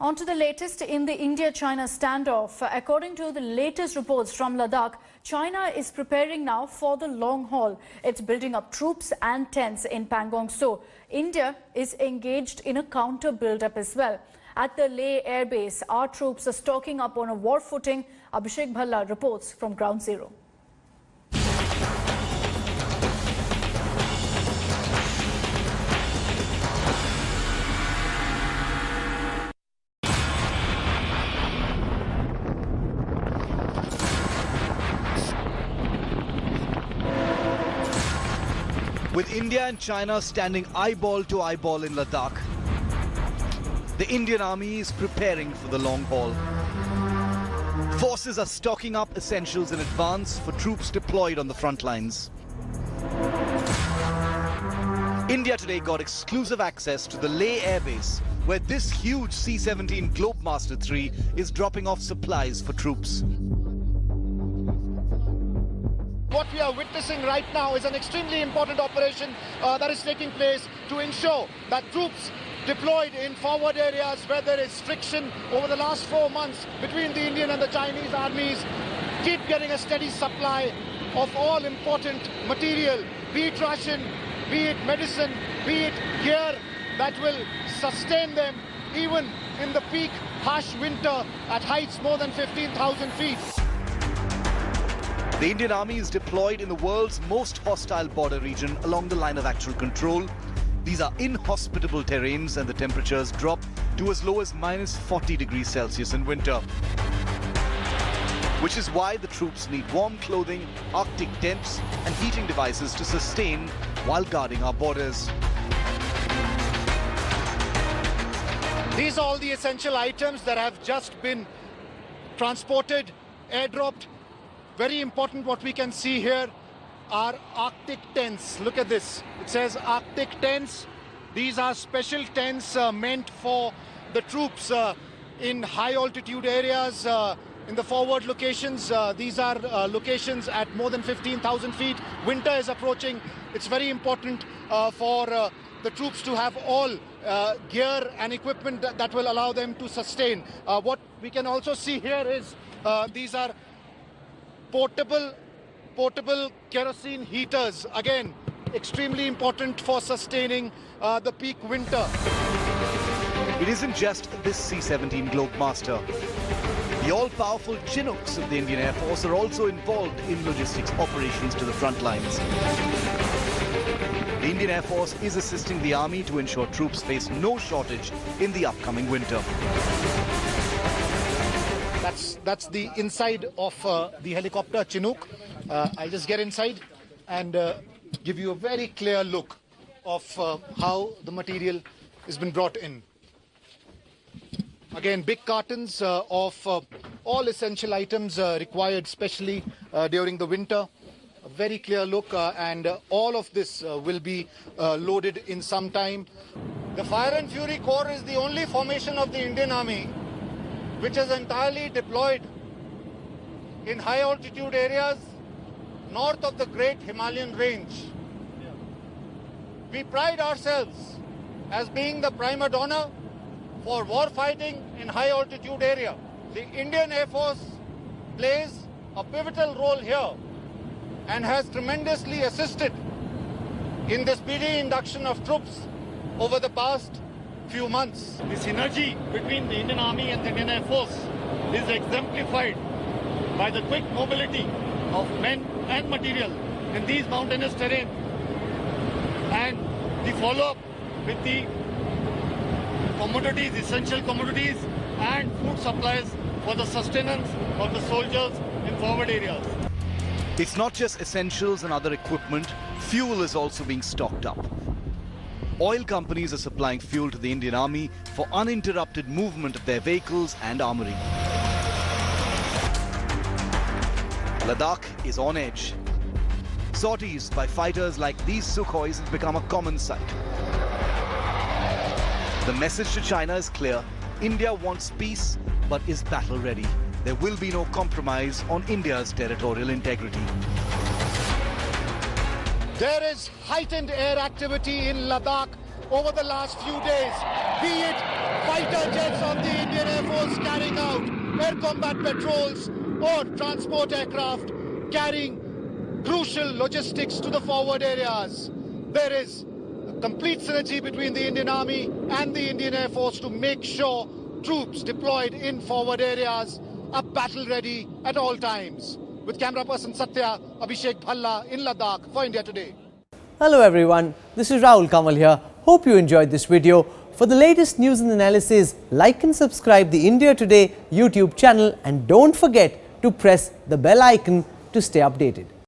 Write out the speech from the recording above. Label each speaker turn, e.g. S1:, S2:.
S1: On to the latest in the India-China standoff. According to the latest reports from Ladakh, China is preparing now for the long haul. It's building up troops and tents in Pangong. So, India is engaged in a counter build-up as well. At the LAC Air Base, our troops are stocking up on a war footing. Abhishek Bhalla reports from Ground Zero.
S2: With India and China standing eyeball to eyeball in Ladakh, the Indian Army is preparing for the long haul. Forces are stocking up essentials in advance for troops deployed on the front lines. India today got exclusive access to the LAC Air Base, where this huge C-17 Globemaster III is dropping off supplies for troops.
S3: What we are witnessing right now is an extremely important operation that is taking place to ensure that troops deployed in forward areas where there is friction over the last 4 months between the Indian and the Chinese armies keep getting a steady supply of all important material, be it ration, be it medicine, be it gear that will sustain them even in the peak harsh winter at heights more than 15,000 feet.
S2: The Indian Army is deployed in the world's most hostile border region along the line of actual control. These are inhospitable terrains and the temperatures drop to as low as -40 degrees Celsius in winter. Which is why the troops need warm clothing, Arctic tents and heating devices to sustain while guarding our borders.
S3: These are all the essential items that have just been transported, airdropped. Very important, what we can see here are Arctic tents. Look at this. It says Arctic tents. These are special tents meant for the troops in high altitude areas, in the forward locations. These are locations at more than 15,000 feet. Winter is approaching. It's very important for the troops to have all gear and equipment that will allow them to sustain. What we can also see here is these are portable kerosene heaters, again extremely important for sustaining the peak winter.
S2: It isn't just this C-17 Globemaster. The all-powerful Chinooks of the Indian Air Force are also involved in logistics operations to the front lines. The Indian Air Force is assisting the Army to ensure troops face no shortage in the upcoming winter.
S3: That's the inside of the helicopter Chinook. I'll just get inside and give you a very clear look of how the material has been brought in. Again, big cartons of all essential items required, especially during the winter. A very clear look, and all of this will be loaded in some time.
S4: The Fire and Fury Corps is the only formation of the Indian Army which is entirely deployed in high altitude areas north of the Great Himalayan Range. We pride ourselves as being the prima donna for war fighting in high altitude area. The Indian Air Force plays a pivotal role here and has tremendously assisted in the speedy induction of troops over the past few months.
S5: The synergy between the Indian Army and the Indian Air Force is exemplified by the quick mobility of men and material in these mountainous terrain, and the follow-up with the commodities, essential commodities and food supplies for the sustenance of the soldiers in forward areas.
S2: It's not just essentials and other equipment, fuel is also being stocked up. Oil companies are supplying fuel to the Indian Army for uninterrupted movement of their vehicles and armory. Ladakh is on edge. Sorties by fighters like these Sukhois have become a common sight. The message to China is clear. India wants peace, but is battle ready. There will be no compromise on India's territorial integrity.
S3: There is heightened air activity in Ladakh over the last few days, be it fighter jets of the Indian Air Force carrying out air combat patrols or transport aircraft carrying crucial logistics to the forward areas. There is a complete synergy between the Indian Army and the Indian Air Force to make sure troops deployed in forward areas are battle ready at all times. With camera person Satya, Abhishek Bhalla in Ladakh for India Today.
S6: Hello everyone, this is Rahul Kamal here. Hope you enjoyed this video. For the latest news and analysis, like and subscribe the India Today YouTube channel and don't forget to press the bell icon to stay updated.